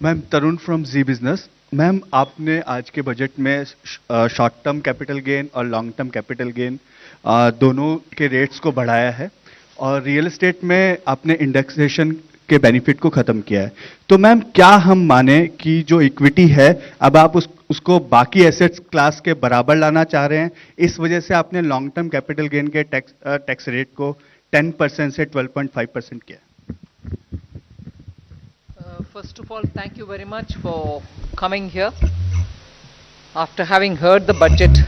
Ma'am Tarun from Zee Business. Ma'am आपने आज के बजट में शॉर्ट टर्म कैपिटल गेन और लॉन्ग टर्म कैपिटल गेन दोनों के रेट्स को बढ़ाया है और रियल एस्टेट में आपने इंडेक्सेशन के बेनिफिट को खत्म किया है। तो मैम क्या हम माने कि जो इक्विटी है अब आप उसको बाकी एसेट्स क्लास के बराबर लाना चाह रहे हैं, इस वजह से आपने लॉन्ग टर्म कैपिटल गेन के टैक्स रेट को 10% से 12.5% किया? First of all, thank you very much for coming here. After having heard the budget,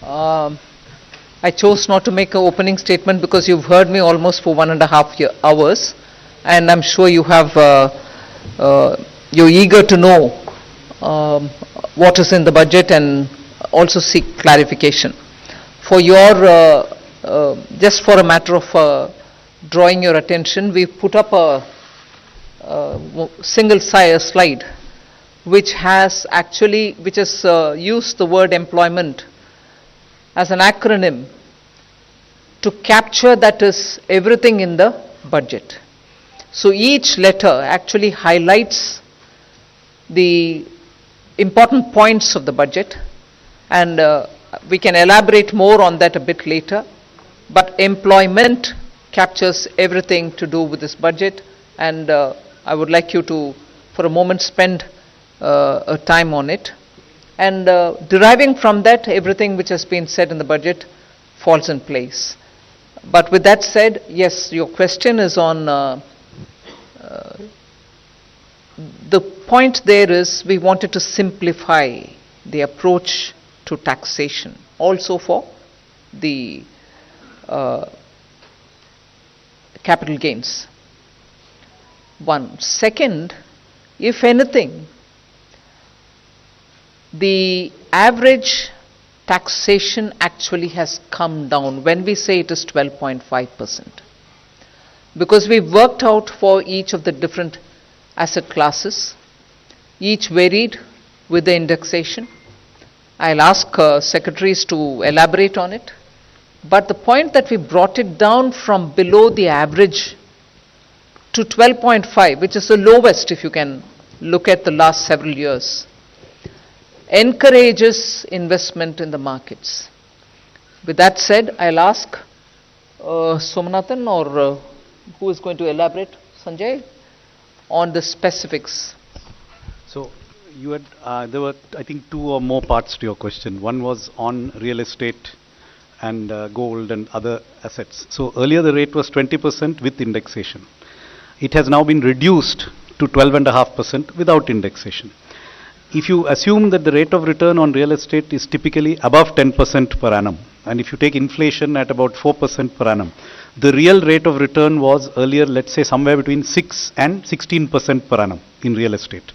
I chose not to make an opening statement because you've heard me almost for 1.5 hours, and I'm sure you have, you're eager to know what is in the budget and also seek clarification. For your, just for a matter of drawing your attention, we've put up a single slide which has used the word employment as an acronym to capture that is everything in the budget. So each letter actually highlights the important points of the budget, and we can elaborate more on that a bit later, but employment captures everything to do with this budget, and I would like you to, for a moment, spend a time on it. And deriving from that, everything which has been said in the budget falls in place. But with that said, yes, your question is on, the point there is we wanted to simplify the approach to taxation, also for the capital gains. One. Second, if anything, the average taxation actually has come down when we say it is 12.5%. Because we've worked out for each of the different asset classes, each varied with the indexation. I'll ask secretaries to elaborate on it. But the point that we brought it down from below the average to 12.5, which is the lowest if you can look at the last several years, encourages investment in the markets. With that said, I'll ask Somanathan or who is going to elaborate, Sanjay, on the specifics. So you had, there were I think 2 or more parts to your question. One was on real estate and gold and other assets. So earlier the rate was 20% with indexation. It has now been reduced to 12.5% without indexation. If you assume that the rate of return on real estate is typically above 10% per annum, and if you take inflation at about 4% per annum, the real rate of return was earlier, let's say, somewhere between 6 and 16% per annum in real estate.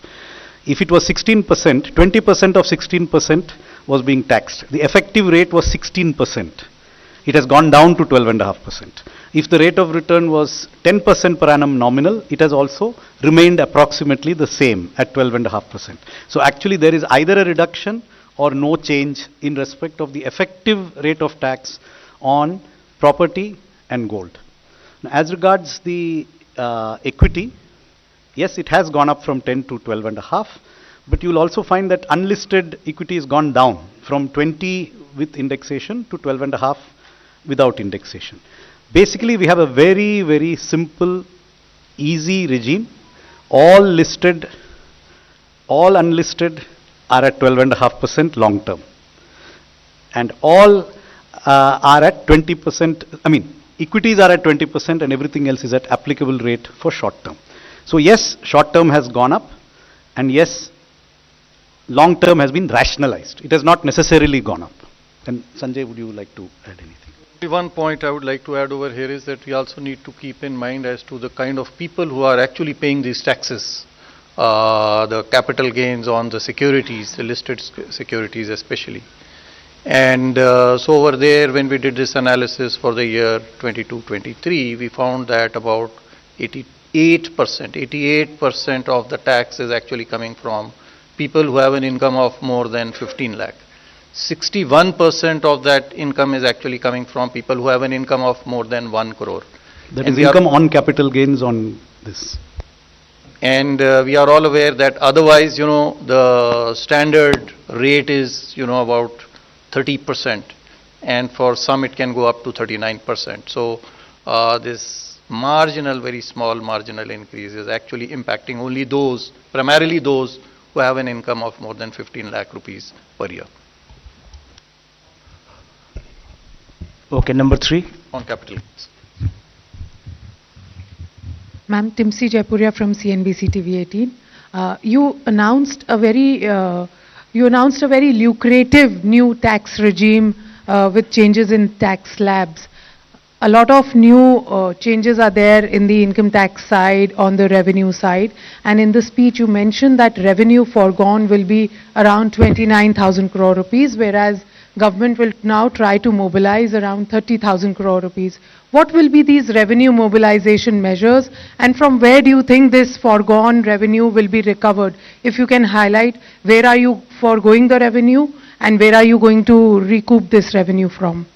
If it was 16%, 20% of 16% was being taxed. The effective rate was 16%. It has gone down to 12.5%. If the rate of return was 10% per annum nominal, it has also remained approximately the same at 12.5%. So actually there is either a reduction or no change in respect of the effective rate of tax on property and gold. Now, as regards the equity, yes, it has gone up from 10 to 12.5, but you will also find that unlisted equity has gone down from 20 with indexation to 12.5 without indexation. Basically, we have a very, very simple, easy regime. All listed, all unlisted are at 12.5% long term. And all are at 20%, I mean, equities are at 20% and everything else is at applicable rate for short term. So yes, short term has gone up, and yes, long term has been rationalized. It has not necessarily gone up. And Sanjay, would you like to add anything? One point I would like to add over here is that we also need to keep in mind as to the kind of people who are actually paying these taxes, the capital gains on the securities, the listed securities especially. And so over there, when we did this analysis for the year 22-23, we found that about 88% of the tax is actually coming from people who have an income of more than 15 lakh. 61% of that income is actually coming from people who have an income of more than 1 crore. That is income on capital gains on this. And we are all aware that otherwise, the standard rate is, about 30%. And for some it can go up to 39%. So this marginal, very small marginal increase is actually impacting only those, primarily those who have an income of more than 15 lakh rupees per year. Okay, number 3. On capital gains. Ma'am, Timsi Jaipuria from CNBC TV 18. You announced a very lucrative new tax regime with changes in tax slabs. A lot of new changes are there in the income tax side, on the revenue side, and in the speech you mentioned that revenue foregone will be around 29,000 crore rupees, whereas government will now try to mobilize around 30,000 crore rupees. What will be these revenue mobilization measures, and from where do you think this foregone revenue will be recovered? If you can highlight, where are you foregoing the revenue and where are you going to recoup this revenue from?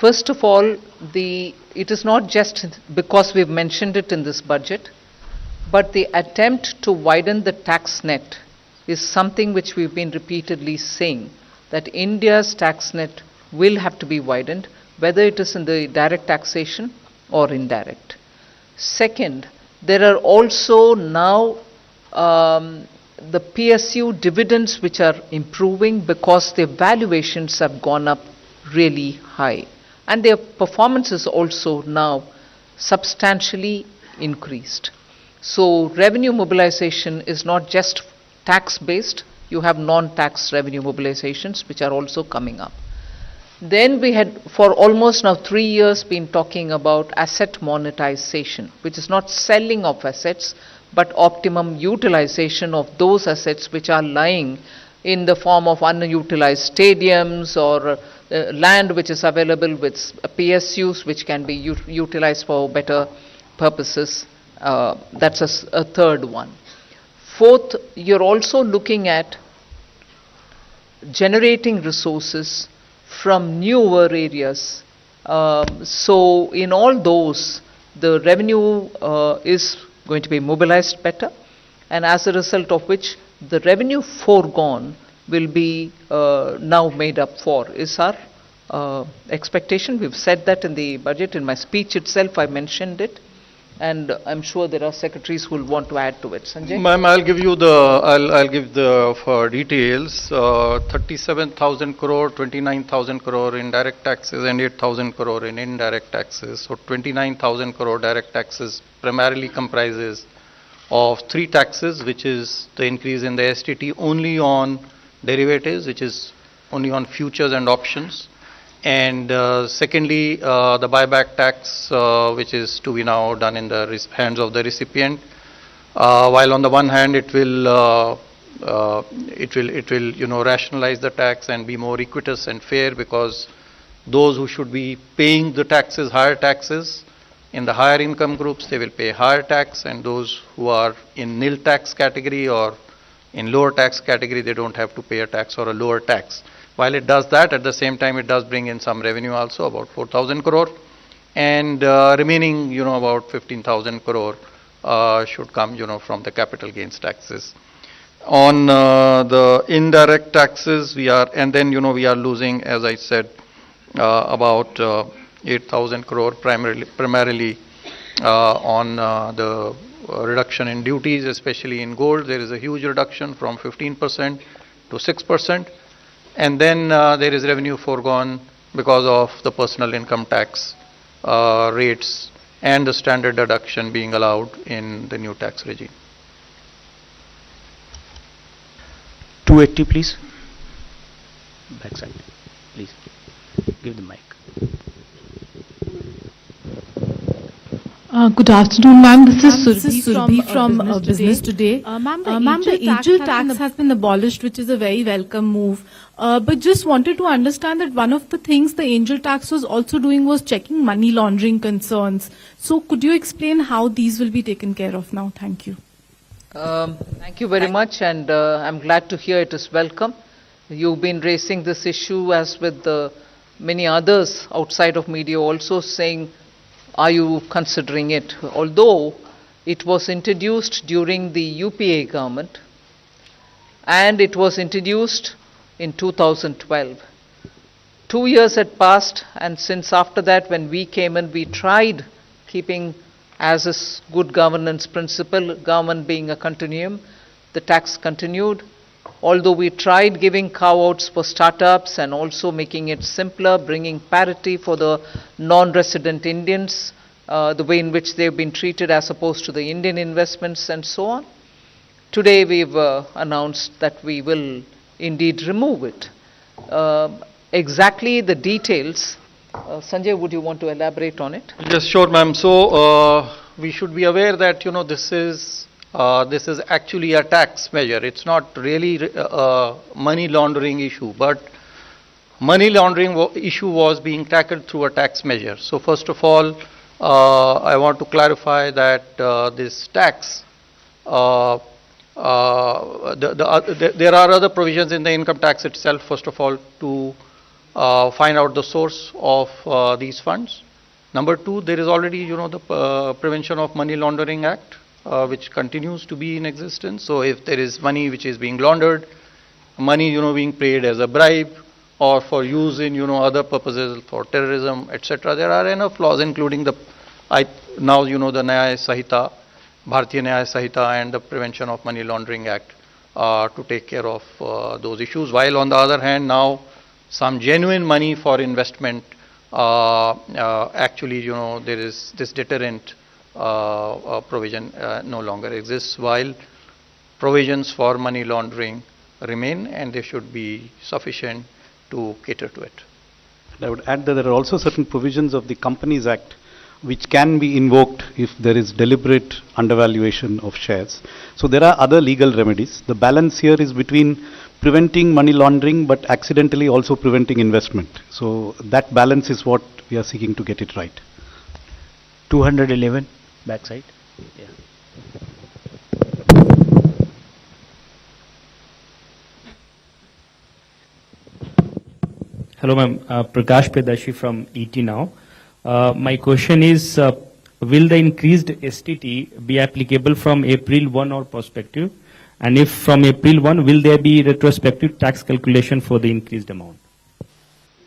First of all, it is not just because we've mentioned it in this budget, but the attempt to widen the tax net is something which we've been repeatedly saying, that India's tax net will have to be widened, whether it is in the direct taxation or indirect. Second, there are also now the PSU dividends which are improving because their valuations have gone up really high, and their performance is also now substantially increased. So revenue mobilization is not just tax based, you have non-tax revenue mobilizations which are also coming up. Then we had for almost now 3 years been talking about asset monetization, which is not selling of assets but optimum utilization of those assets which are lying in the form of unutilized stadiums or land which is available with PSUs which can be utilized for better purposes. That's a third one. Fourth, you're also looking at generating resources from newer areas. So in all those, the revenue is going to be mobilized better, and as a result of which the revenue foregone will be now made up for, is our expectation. We've said that in the budget. In my speech itself I mentioned it, and I'm sure there are secretaries who will want to add to it. Sanjay? Ma'am, I'll give the for details. 37,000 crore, 29,000 crore in direct taxes and 8,000 crore in indirect taxes. So 29,000 crore direct taxes primarily comprises of 3 taxes, which is the increase in the STT only on derivatives, which is only on futures and options. And secondly, the buyback tax, which is to be now done in the hands of the recipient. While on the one hand, it will rationalize the tax and be more equitous and fair, because those who should be paying the taxes, higher taxes, in the higher income groups, they will pay higher tax, and those who are in nil tax category or in lower tax category, they don't have to pay a tax or a lower tax. While it does that, at the same time it does bring in some revenue also, about 4,000 crore, and remaining, about 15,000 crore should come, from the capital gains taxes. On the indirect taxes, we are losing, as I said, about 8,000 crore primarily on the reduction in duties, especially in gold. There is a huge reduction from 15% to 6%. And then there is revenue foregone because of the personal income tax rates and the standard deduction being allowed in the new tax regime. 280, please. Backside, please. Give the mic. Good afternoon, ma'am. This is Surbhi from Business Today. Ma'am, the angel tax has been abolished, which is a very welcome move. But just wanted to understand that one of the things the angel tax was also doing was checking money laundering concerns. So could you explain how these will be taken care of now? Thank you. Thank you very much, and I'm glad to hear it is welcome. You've been raising this issue as with many others outside of media also, saying are you considering it? Although it was introduced during the UPA government and it was introduced in 2012. 2 years had passed, and since after that when we came in, we tried keeping as is good governance principle, government being a continuum, the tax continued. Although we tried giving carve-outs for startups and also making it simpler, bringing parity for the non-resident Indians, the way in which they've been treated as opposed to the Indian investments and so on. Today we've announced that we will indeed remove it. Exactly the details, Sanjay, would you want to elaborate on it? Yes, sure, ma'am. So we should be aware that this is actually a tax measure. It's not really a money laundering issue, but money laundering issue was being tackled through a tax measure. So first of all, I want to clarify that this tax, there are other provisions in the income tax itself, first of all, to find out the source of these funds. Number two, there is already, the Prevention of Money Laundering Act, which continues to be in existence. So if there is money which is being laundered, money, being paid as a bribe or for use in, other purposes for terrorism, etc., there are enough laws, including the, now, the Nyaya Sahita, Bharatiya Nyaya Sahita and the Prevention of Money Laundering Act to take care of those issues. While on the other hand, now some genuine money for investment, actually, there is this deterrent provision no longer exists, while provisions for money laundering remain, and they should be sufficient to cater to it. I would add that there are also certain provisions of the Companies Act which can be invoked if there is deliberate undervaluation of shares. So there are other legal remedies. The balance here is between preventing money laundering but accidentally also preventing investment. So that balance is what we are seeking to get it right. 211, backside. Yeah. Hello, ma'am. Prakash Pedashi from ET Now. My question is, will the increased STT be applicable from April 1 or prospective? And if from April 1, will there be retrospective tax calculation for the increased amount?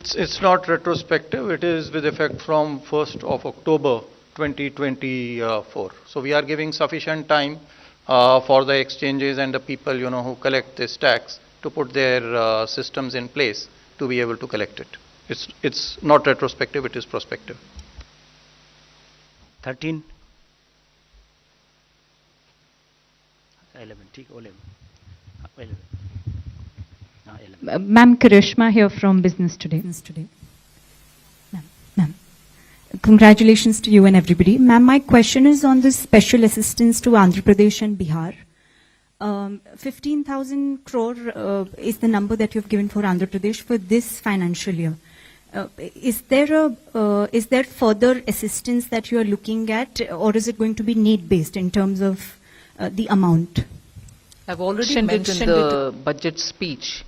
It's not retrospective. It is with effect from 1st of October 2024. So we are giving sufficient time for the exchanges and the people, who collect this tax to put their systems in place to be able to collect it. It's not retrospective, it is prospective. 13. 11. 11. 11. Ma'am, Karishma here from Business Today. Ma'am, congratulations to you and everybody. Ma'am, my question is on this special assistance to Andhra Pradesh and Bihar. 15,000 crore is the number that you've given for Andhra Pradesh for this financial year. Is there further assistance that you are looking at, or is it going to be need-based in terms of the amount? I've already mentioned in the budget speech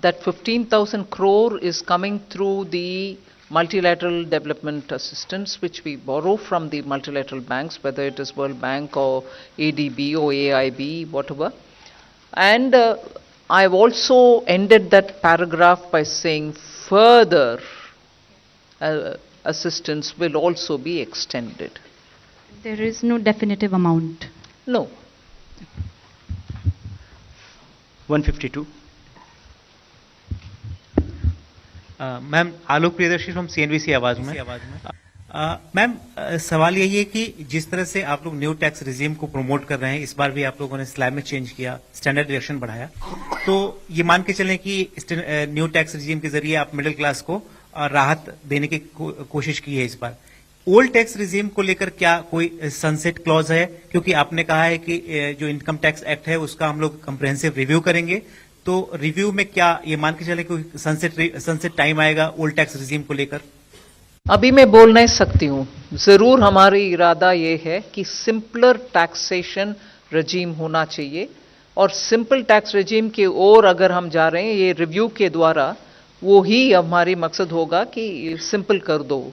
that 15,000 crore is coming through the multilateral development assistance, which we borrow from the multilateral banks, whether it is World Bank or ADB or AIB, whatever. And I've also ended that paragraph by saying further assistance will also be extended. There is no definitive amount? No. 152. Ma'am Alok Priyadarshi from CNBC आवाज में ma'am सवाल यही है कि जिस तरह से आप लोग न्यू टैक्स रिजीम को प्रमोट कर रहे हैं, इस बार भी आप लोगों ने स्लैब में चेंज किया, स्टैंडर्ड डिडक्शन बढ़ाया, तो ये मान के चलें कि न्यू टैक्स रिजीम के जरिए आप मिडिल क्लास को राहत देने की कोशिश की है इस बार। ओल्ड टैक्स रिजीम को लेकर क्या कोई सनसेट क्लॉज है? क्योंकि आपने कहा है कि जो इनकम टैक्स एक्ट है उसका हम लोग कंप्रिहेंसिव रिव्यू करेंगे, तो रिव्यू में क्या ये मान के चले कोई सनसेट टाइम आएगा ओल्ड टैक्स रिजीम को लेकर? अभी मैं बोल नहीं सकती हूँ। जरूर हमारी इरादा ये है कि सिंपलर टैक्सेशन रजीम होना चाहिए, और सिंपल टैक्स रजीम की ओर अगर हम जा रहे हैं ये रिव्यू के द्वारा, वो ही हमारी मकसद होगा कि सिंपल कर दो।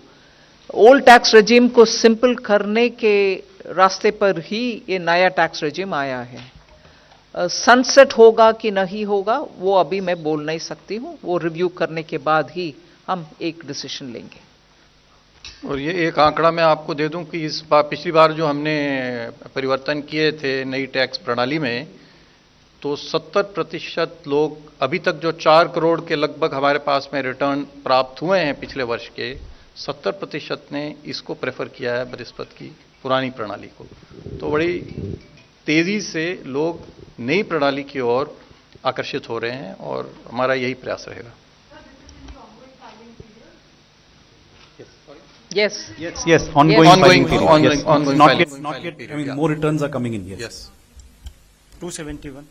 ओल्ड टैक्स रेजिम को सिंपल करने के रास्ते पर ही ये नया टैक्स रेजिम आया है. सनसेट होगा कि नहीं होगा वो अभी मैं बोल नहीं सकती हूं. वो रिव्यू करने के बाद ही हम एक डिसीजन लेंगे. और ये एक आंकड़ा मैं आपको दे दूं कि इस बार पिछली बार जो हमने परिवर्तन किए थे नई टैक्स प्रणाली में, तो 70% लोग अभी तक जो 4 करोड़ के लगभग हमारे पास में रिटर्न प्राप्त हुए हैं पिछले वर्ष के, 70% ने इसको प्रेफर किया है बनिस्बत की पुरानी प्रणाली को. तो बड़ी तेजी से लोग नई प्रणाली की ओर आकर्षित हो रहे हैं और हमारा यही प्रयास रहेगा. Yes. Yes, ongoing Ongoing, filing period. ongoing, Yes. ongoing Not filing yet, not yet. period, I mean, yeah. more returns are coming in. Yes. Yes. 271.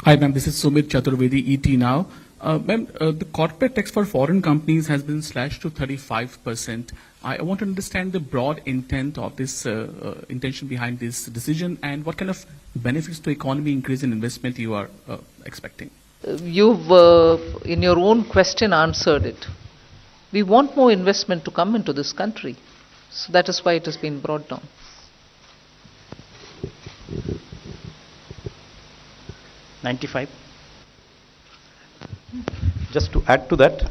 Hi, ma'am. This is Sumit Chaturvedi, ET now. Ma'am, the corporate tax for foreign companies has been slashed to 35%. I want to understand the broad intent of this intention behind this decision, and what kind of benefits to economy, increase in investment you are expecting. You've, in your own question, answered it. We want more investment to come into this country. So that is why it has been brought down. $95. Just to add to that,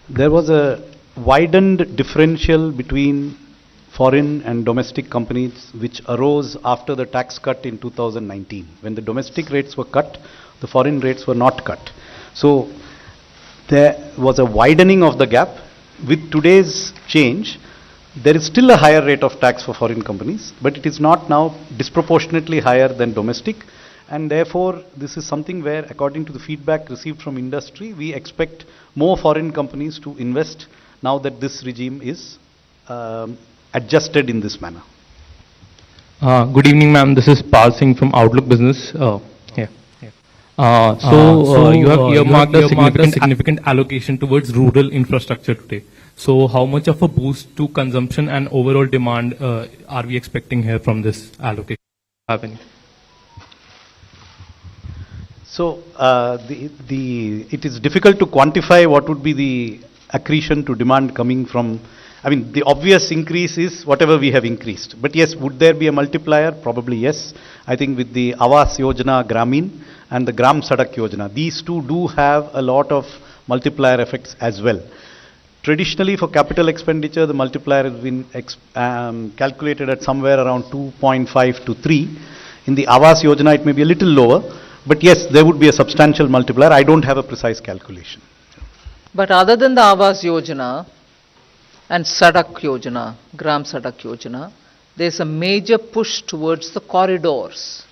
there was a widened differential between foreign and domestic companies which arose after the tax cut in 2019. When the domestic rates were cut, the foreign rates were not cut. So there was a widening of the gap. With today's change, there is still a higher rate of tax for foreign companies, but it is not now disproportionately higher than domestic. And therefore, this is something where, according to the feedback received from industry, we expect more foreign companies to invest now that this regime is adjusted in this manner. Good evening, ma'am. This is Pal Singh from Outlook Business. You have earmarked a significant allocation towards rural infrastructure today. So how much of a boost to consumption and overall demand are we expecting here from this allocation? So it is difficult to quantify what would be the accretion to demand coming from. I mean, the obvious increase is whatever we have increased. But yes, would there be a multiplier? Probably yes. I think with the Awas Yojana Gramin and the Gram Sadak Yojana, these two do have a lot of multiplier effects as well. Traditionally, for capital expenditure, the multiplier has been calculated at somewhere around 2.5 to 3. In the Awas Yojana, it may be a little lower. But yes, there would be a substantial multiplier. I don't have a precise calculation. But other than the Awas Yojana and Sadak Yojana, Gram Sadak Yojana, there's a major push towards the corridors.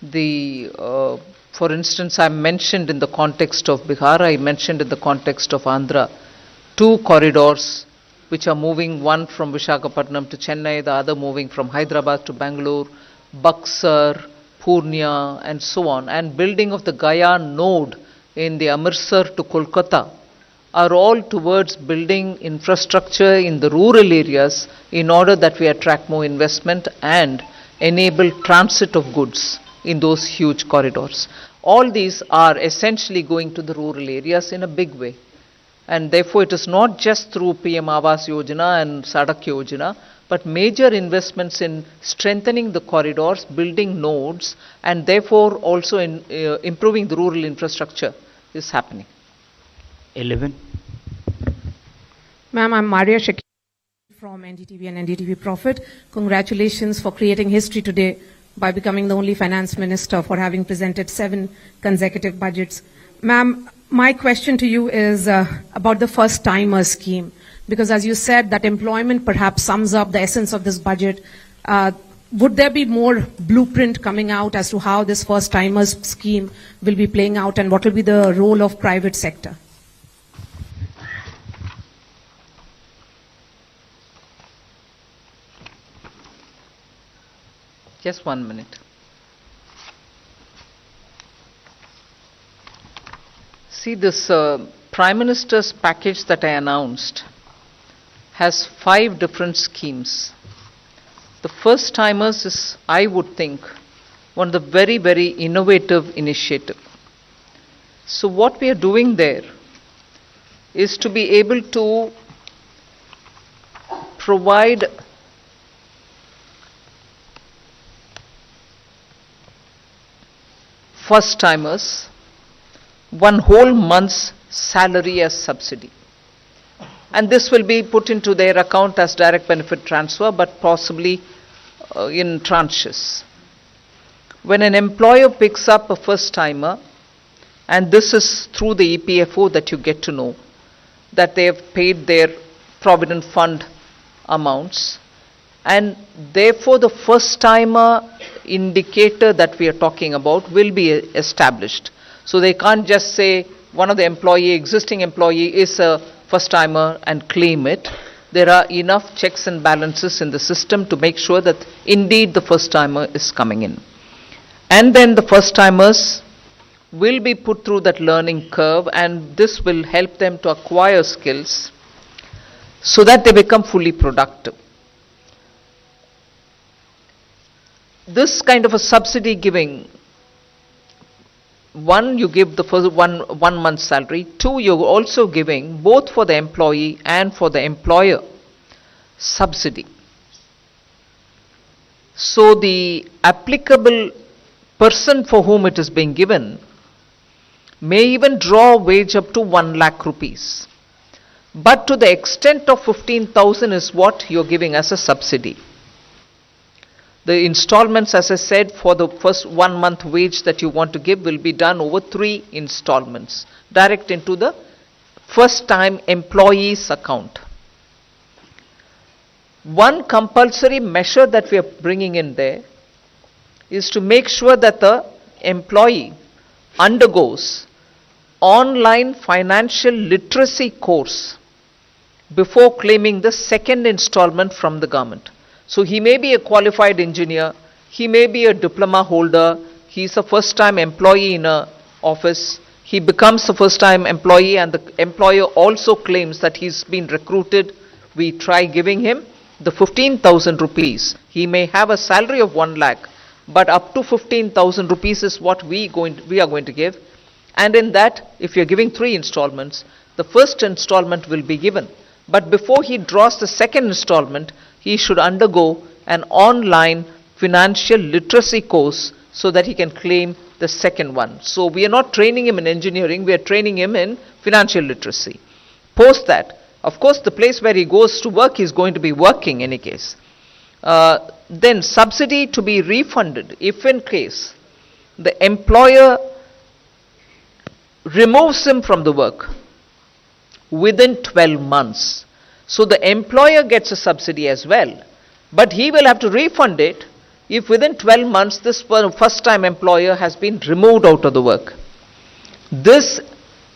For instance, I mentioned in the context of Bihar, I mentioned in the context of Andhra, 2 corridors which are moving, one from Visakhapatnam to Chennai, the other moving from Hyderabad to Bangalore, Buxar, Purnia, and so on, and building of the Gaya node in the Amritsar to Kolkata are all towards building infrastructure in the rural areas in order that we attract more investment and enable transit of goods in those huge corridors. All these are essentially going to the rural areas in a big way. And therefore, it is not just through PM Awas Yojana and Sadak Yojana, but major investments in strengthening the corridors, building nodes, and therefore also in improving the rural infrastructure is happening. 11. Ma'am, I'm Maria Shakir from NDTV and NDTV Profit. Congratulations for creating history today by becoming the only finance minister for having presented 7 consecutive budgets. Ma'am, my question to you is about the first-timer scheme. Because as you said, that employment perhaps sums up the essence of this budget. Would there be more blueprint coming out as to how this first-timers scheme will be playing out and what will be the role of private sector? Just 1 minute. See, this Prime Minister's package that I announced has 5 different schemes. The first timers is, I would think, one of the very, very innovative initiative. So what we are doing there is to be able to provide first-timers one whole month's salary as subsidy. And this will be put into their account as direct benefit transfer, but possibly in tranches. When an employer picks up a first-timer, and this is through the EPFO that you get to know, that they have paid their provident fund amounts, and therefore the first-timer indicator that we are talking about will be established. So they can't just say one of the existing employee is a first-timer and claim it. There are enough checks and balances in the system to make sure that indeed the first-timer is coming in. And then the first-timers will be put through that learning curve, and this will help them to acquire skills so that they become fully productive. This kind of a subsidy giving, one, you give the first one month's salary. Two, you're also giving both for the employee and for the employer subsidy. So the applicable person for whom it is being given may even draw a wage up to 1 lakh rupees. But to the extent of 15,000 is what you're giving as a subsidy. The installments, as I said, for the first 1 month wage that you want to give will be done over 3 installments, direct into the first time employee's account. One compulsory measure that we are bringing in there is to make sure that the employee undergoes online financial literacy course before claiming the second installment from the government. So he may be a qualified engineer, he may be a diploma holder, he's a first-time employee in an office, he becomes a first-time employee and the employer also claims that he's been recruited. We try giving him the 15,000 rupees. He may have a salary of 1 lakh, but up to 15,000 rupees is what we are going to give. And in that, if you're giving 3 installments, the first installment will be given. But before he draws the second installment, he should undergo an online financial literacy course so that he can claim the second one. So we are not training him in engineering, we are training him in financial literacy. Post that, of course, the place where he goes to work, he's going to be working in any case. Then subsidy to be refunded if in case the employer removes him from the work within 12 months. So the employer gets a subsidy as well, but he will have to refund it if within 12 months this first-time employer has been removed out of the work. This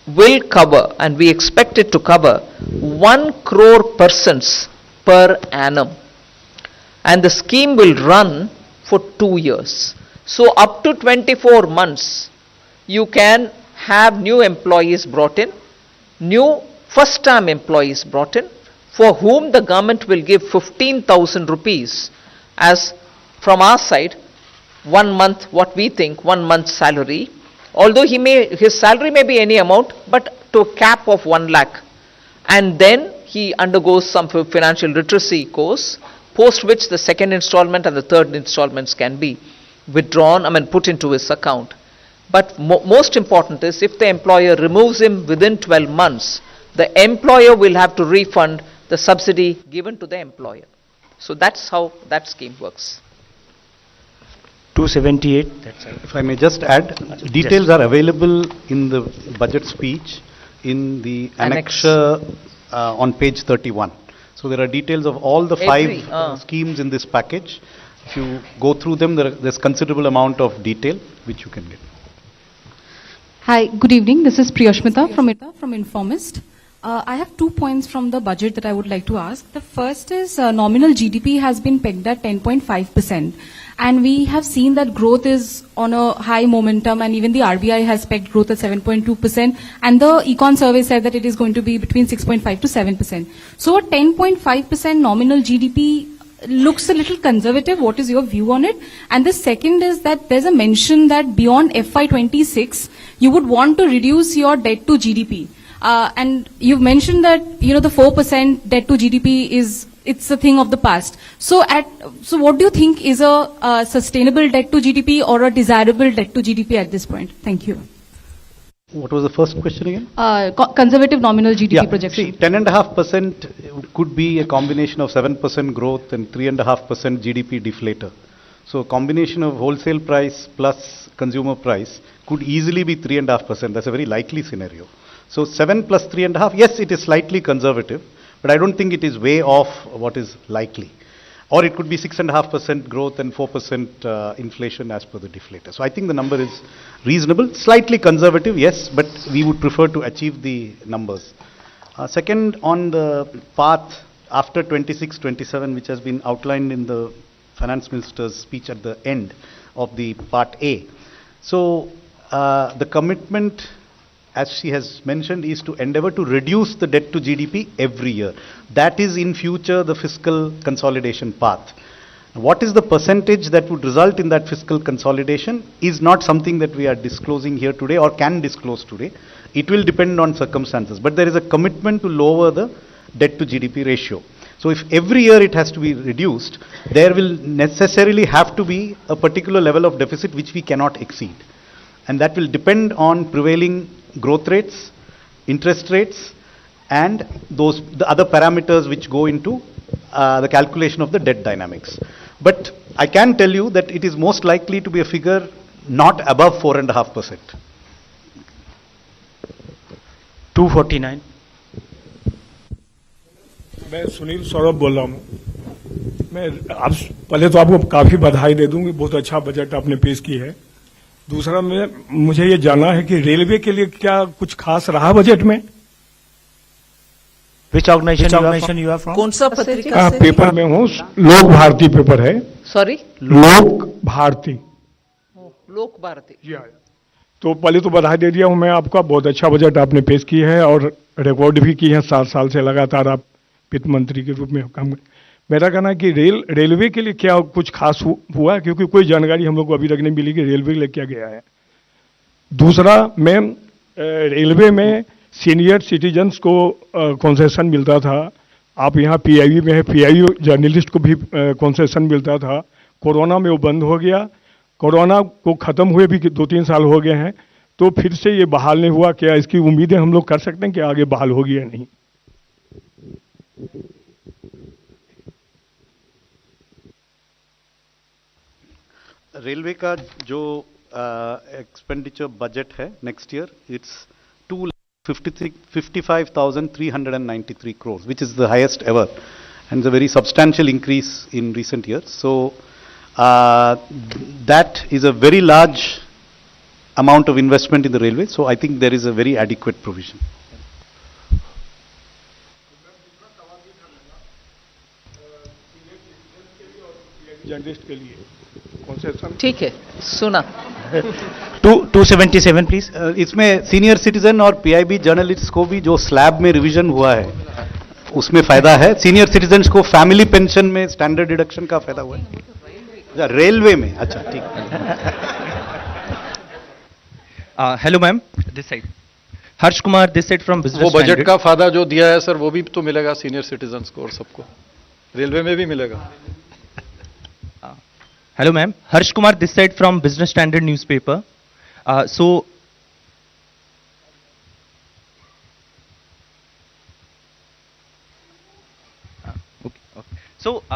will cover, and we expect it to cover, 1 crore persons per annum. And the scheme will run for 2 years. So up to 24 months, you can have new employees brought in, new first-time employees brought in, for whom the government will give 15,000 rupees as from our side, 1 month, what we think, 1 month's salary. Although his salary may be any amount, but to a cap of 1 lakh. And then he undergoes some financial literacy course, post which the second installment and the third installments can be withdrawn, put into his account. But most important is if the employer removes him within 12 months, the employer will have to refund the subsidy given to the employer. So that's how that scheme works. 278. If I may just add, details are available in the budget speech in the annexure on page 31. So there are details of all the 5 schemes in this package. If you go through them, there's considerable amount of detail which you can get. Hi, good evening. This is Priyashmita from Informist. I have 2 points from the budget that I would like to ask. The first is nominal GDP has been pegged at 10.5%. And we have seen that growth is on a high momentum, and even the RBI has pegged growth at 7.2%. And the Econ survey said that it is going to be between 6.5 to 7%. So a 10.5% nominal GDP looks a little conservative. What is your view on it? And the second is that there's a mention that beyond FY26, you would want to reduce your debt to GDP. And you've mentioned that, the 4% debt to GDP is it's a thing of the past. So what do you think is a sustainable debt to GDP or a desirable debt to GDP at this point? Thank you. What was the first question again? Conservative nominal GDP projection. See, 10.5% could be a combination of 7% growth and 3.5% GDP deflator. So a combination of wholesale price plus consumer price could easily be 3.5%. That's a very likely scenario. So 7 plus 3.5, yes, it is slightly conservative, but I don't think it is way off what is likely. Or it could be 6.5% growth and 4% inflation as per the deflator. So I think the number is reasonable, slightly conservative, yes, but we would prefer to achieve the numbers. Second, on the path after 26-27, which has been outlined in the Finance Minister's speech at the end of the Part A. So the commitment, as she has mentioned, is to endeavor to reduce the debt to GDP every year. That is in future the fiscal consolidation path. What is the percentage that would result in that fiscal consolidation is not something that we are disclosing here today or can disclose today. It will depend on circumstances. But there is a commitment to lower the debt to GDP ratio. So if every year it has to be reduced, there will necessarily have to be a particular level of deficit which we cannot exceed. And that will depend on prevailing growth rates, interest rates, and the other parameters which go into the calculation of the debt dynamics. But I can tell you that it is most likely to be a figure not above 4.5%. 249. मैं सुनील सौरभ बोल रहा हूँ। मैं आप पहले तो आपको काफी बधाई दे दूंगी, बहुत अच्छा बजट आपने पेश की है। दूसरा मुझे ये जानना है कि रेलवे के लिए क्या कुछ खास रहा बजट में? Which organization you are from? कौन सा पत्रिका से? पेपर में हूँ, लोक भारती पेपर है। सॉरी? लोक भारती। लोक भारती। जी हाँ। तो पहले तो बधाई दे दिया हूँ मैं आपका, बहुत अच्छा बजट आपने पेश की है और रिकॉर्ड भी की है, 7 साल से लगातार आप वित्त मंत्री के रूप में काम। मेरा कहना है कि रेलवे के लिए क्या कुछ खास हुआ, क्योंकि कोई जानकारी हम लोग को अभी तक नहीं मिली कि रेलवे के लिए क्या गया है। दूसरा, मैं रेलवे में सीनियर सिटीजन्स को कंसेशन मिलता था, आप यहाँ पीआईबी में है, पीआईबी जर्नलिस्ट को भी कंसेशन मिलता था। कोरोना में वो बंद हो गया, कोरोना को ख़त्म हुए भी 2-3 साल हो गए हैं, तो फिर से ये बहाल नहीं हुआ। क्या इसकी उम्मीदें हम लोग कर सकते हैं कि आगे बहाल होगी या नहीं? रेलवे का जो एक्सपेंडिचर बजट है next year, it's 255,393 crores, which is the highest ever, and it's a very substantial increase in recent years. So that is a very large amount of investment in the railway. So I think there is a very adequate provision. Journalist के लिए concession ठीक है, सुना। 277 please. इसमें senior citizen और PIB journalist को भी जो स्लैब में रिवीजन हुआ है उसमें फायदा है। सीनियर सिटीजन को फैमिली पेंशन में स्टैंडर्ड डिडक्शन का फायदा हुआ है। रेलवे में, अच्छा ठीक। Hello ma'am, this side Harsh Kumar, this side from business. वो बजट का फायदा जो दिया है सर, वो भी तो मिलेगा सीनियर सिटीजन को और सबको, रेलवे में भी मिलेगा। Hello ma'am, Harsh Kumar this side from Business Standard newspaper.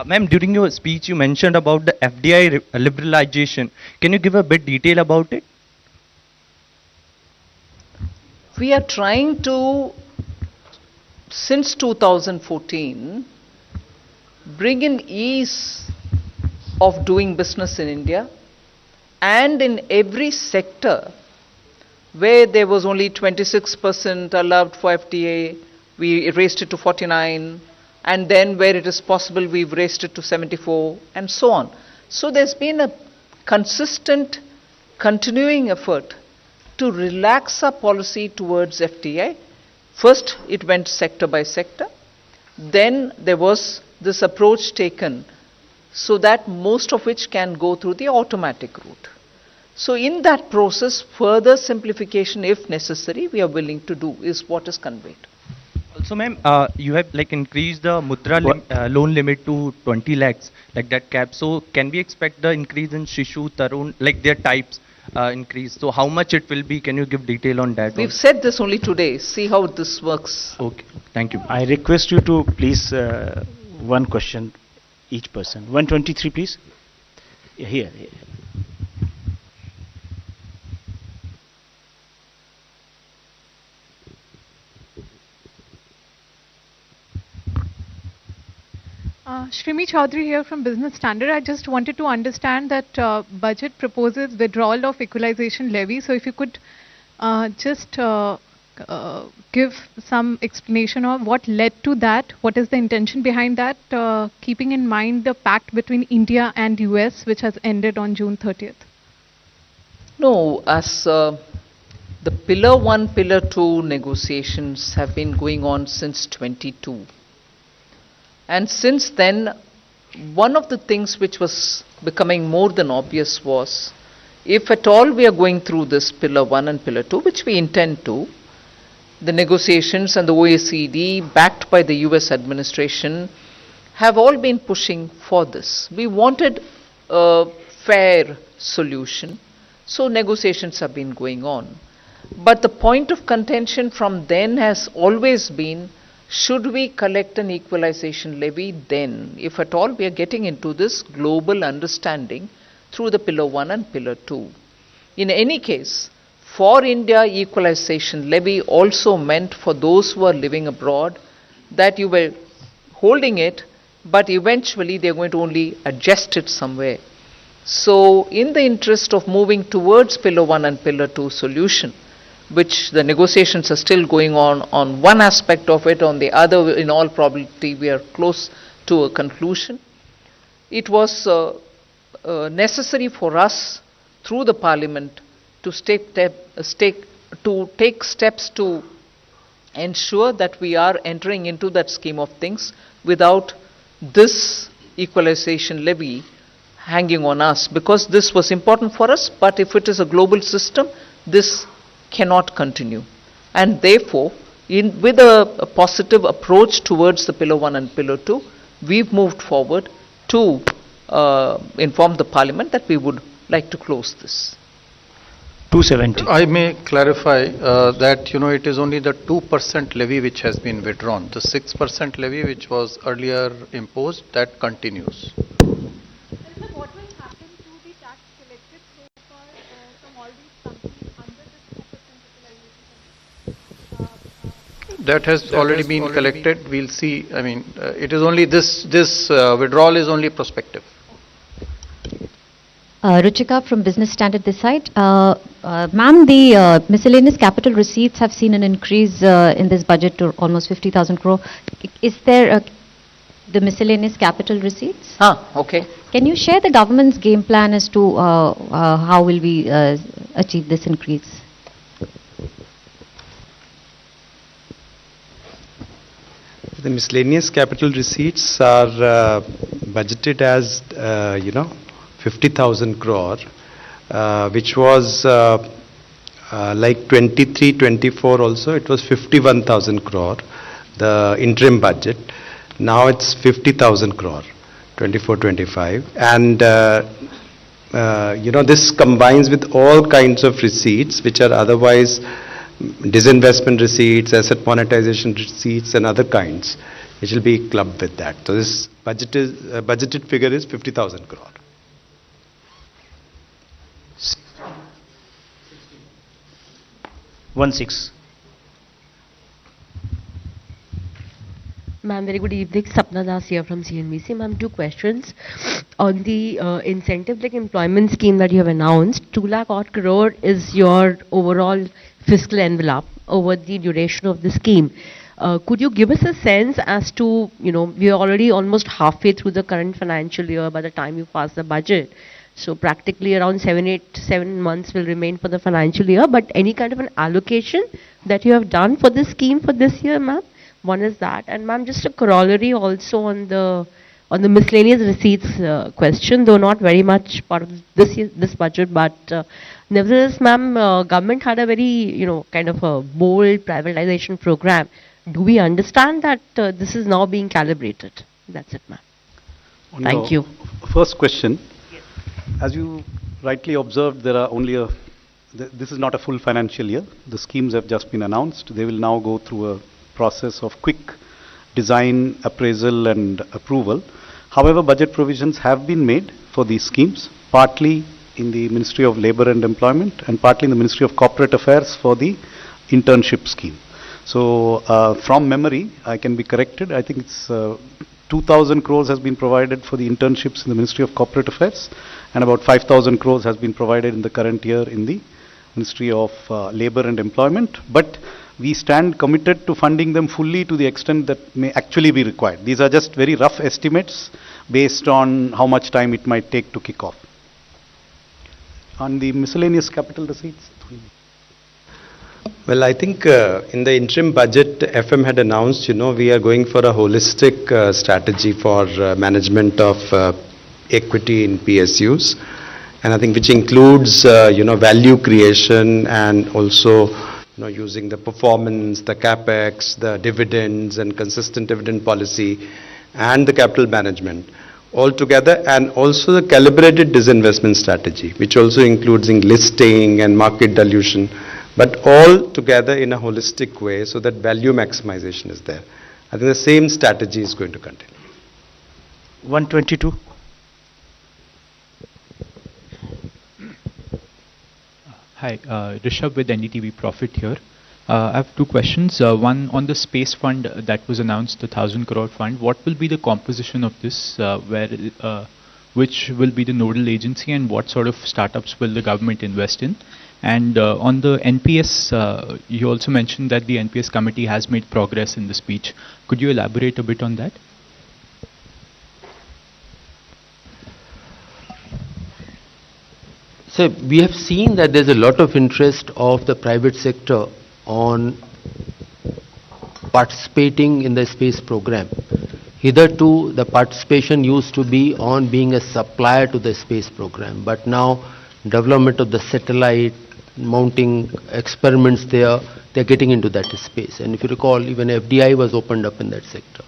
Ma'am, during your speech you mentioned about the FDI liberalization. Can you give a bit detail about it? We are trying to, since 2014, bring in ease of doing business in India, and in every sector where there was only 26% allowed for FTA, we raised it to 49, and then where it is possible we've raised it to 74, and so on. So there's been a consistent, continuing effort to relax our policy towards FTA. First it went sector by sector, then there was this approach taken so that most of which can go through the automatic route. So in that process, further simplification if necessary, we are willing to do, is what is conveyed. So, ma'am, you have like increased the loan limit to 20 lakhs, like that cap. So, can we expect the increase in Shishu, Tarun, like their types increase? So, how much it will be? Can you give detail on that? We've said this only today. See how this works. Okay, thank you. I request you to please one question each person. 123, please. Here. Shrimi Chaudhary here from Business Standard. I just wanted to understand that budget proposes withdrawal of equalization levy. So if you could just give some explanation of what led to that, what is the intention behind that, keeping in mind the pact between India and US which has ended on June 30th. No, as the Pillar 1, Pillar 2 negotiations have been going on since 22. And since then, one of the things which was becoming more than obvious was, if at all we are going through this Pillar 1 and Pillar 2, which we intend to, the negotiations and the OECD, backed by the US administration, have all been pushing for this. We wanted a fair solution, so negotiations have been going on. But the point of contention from then has always been, should we collect an equalization levy then, if at all we are getting into this global understanding through the Pillar 1 and Pillar 2. In any case, for India, equalization levy also meant for those who are living abroad that you were holding it, but eventually they are going to only adjust it somewhere. So in the interest of moving towards Pillar 1 and Pillar 2 solution, which the negotiations are still going on one aspect of it, on the other, in all probability, we are close to a conclusion. It was necessary for us, through the Parliament, to take steps to ensure that we are entering into that scheme of things without this equalization levy hanging on us, because this was important for us, but if it is a global system, this cannot continue. And therefore, with a positive approach towards the Pillar 1 and Pillar 2, we've moved forward to inform the Parliament that we would like to close this. 270. I may clarify that it is only the 2% levy which has been withdrawn. The 6% levy which was earlier imposed, that continues. What will happen to the tax collected so far from all these companies under this 2% equalization? That has already been collected. We'll see. I mean, it is only this withdrawal is only prospective. Ruchika from Business Standard this side. Ma'am, the miscellaneous capital receipts have seen an increase in this budget to almost 50,000 crore. Is there the miscellaneous capital receipts? Okay. Can you share the government's game plan as to how will we achieve this increase? The miscellaneous capital receipts are budgeted as 50,000 crore, which was like 23-24 also, it was 51,000 crore, the interim budget. Now it's 50,000 crore, 24-25. And, this combines with all kinds of receipts, which are otherwise disinvestment receipts, asset monetization receipts, and other kinds, which will be clubbed with that. So this budgeted figure is 50,000 crore. Ma'am, very good evening. Sapna Das here from CNBC. Ma'am, two questions. On the incentive-like employment scheme that you have announced, 2 lakh odd crore is your overall fiscal envelope over the duration of the scheme. Could you give us a sense as to, we are already almost halfway through the current financial year by the time you pass the budget. So practically around 7 months will remain for the financial year, but any kind of an allocation that you have done for this scheme for this year, ma'am? One is that. And ma'am, just a corollary also on the miscellaneous receipts question, though not very much part of this budget, but nevertheless, ma'am, government had a very, kind of a bold privatization program Do we understand that this is now being calibrated? That's it, ma'am. On Thank your you. First question, as you rightly observed, there are only this is not a full financial year. The schemes have just been announced. They will now go through a process of quick design, appraisal and approval. However, budget provisions have been made for these schemes, partly in the Ministry of Labour and Employment and partly in the Ministry of Corporate Affairs for the internship scheme. So from memory, I can be corrected. I think it's 2,000 crores has been provided for the internships in the Ministry of Corporate Affairs, and about 5,000 crores has been provided in the current year in the Ministry of Labour and Employment. But we stand committed to funding them fully to the extent that may actually be required. These are just very rough estimates based on how much time it might take to kick off. On the miscellaneous capital receipts? Well, I think in the interim budget, FM had announced, we are going for a holistic strategy for management of equity in PSUs. And I think which includes, value creation and also, using the performance, the capex, the dividends and consistent dividend policy and the capital management all together, and also the calibrated disinvestment strategy, which also includes listing and market dilution, but all together in a holistic way so that value maximization is there. I think the same strategy is going to continue. 122. Hi, Rishabh with NDTV Profit here. I have two questions. One on the space fund that was announced, the 1,000 crore fund. What will be the composition of this? Which will be the nodal agency, and what sort of startups will the government invest in? And on the NPS, you also mentioned that the NPS committee has made progress in the speech. Could you elaborate a bit on that? So we have seen that there's a lot of interest of the private sector on participating in the space program. Hitherto, the participation used to be on being a supplier to the space program, but now development of the satellite, mounting experiments there, they're getting into that space. And if you recall, even FDI was opened up in that sector.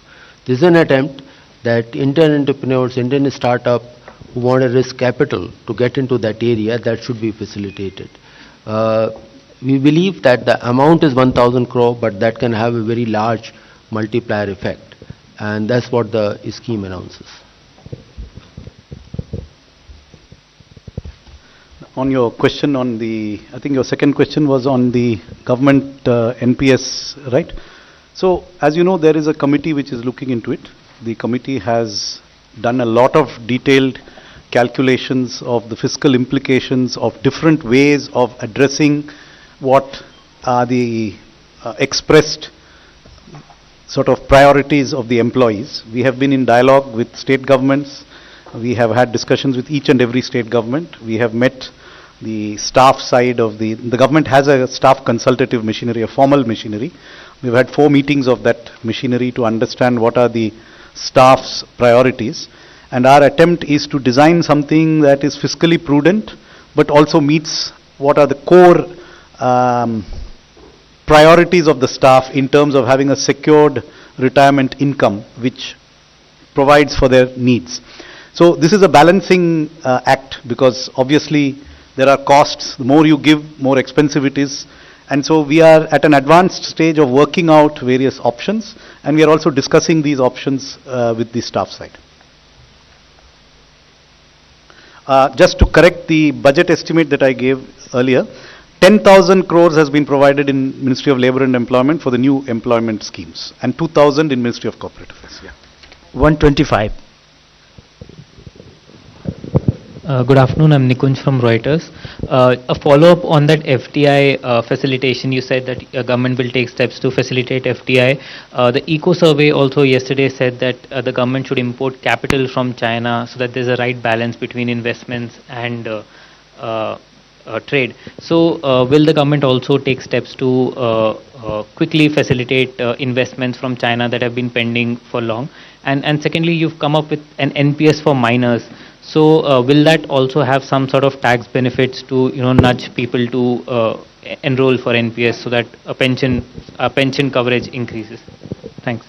This is an attempt that Indian entrepreneurs, Indian startup who want to risk capital to get into that area, that should be facilitated. We believe that the amount is 1,000 crore, but that can have a very large multiplier effect. And that's what the scheme announces. On your question on the, I think your second question was on the government NPS, right? So, as you know, there is a committee which is looking into it. The committee has done a lot of detailed calculations of the fiscal implications of different ways of addressing what are the expressed sort of priorities of the employees. We have been in dialogue with state governments. We have had discussions with each and every state government. We have met the staff side of the government has a staff consultative machinery, a formal machinery. We've had 4 meetings of that machinery to understand what are the staff's priorities. And our attempt is to design something that is fiscally prudent, but also meets what are the core priorities of the staff in terms of having a secured retirement income, which provides for their needs. So this is a balancing act, because obviously there are costs. The more you give, more expensive it is. And so we are at an advanced stage of working out various options, and we are also discussing these options with the staff side. Just to correct the budget estimate that I gave earlier, 10,000 crores has been provided in Ministry of Labour and Employment for the new employment schemes, and 2,000 in Ministry of Corporate Affairs. Yeah. 125. Good afternoon, I'm Nikunj from Reuters. A follow-up on that FDI facilitation, you said that government will take steps to facilitate FDI. The Eco Survey also yesterday said that the government should import capital from China so that there's a right balance between investments and trade. So will the government also take steps to quickly facilitate investments from China that have been pending for long? And secondly, you've come up with an NPS for miners. So will that also have some sort of tax benefits to nudge people to enroll for NPS so that a pension coverage increases? Thanks.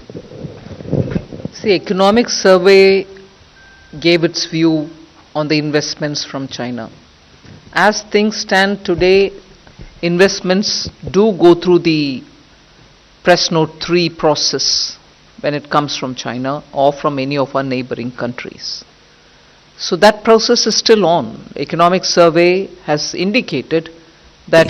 See, Economic Survey gave its view on the investments from China. As things stand today, investments do go through the Press Note 3 process when it comes from China or from any of our neighboring countries. So that process is still on. Economic Survey has indicated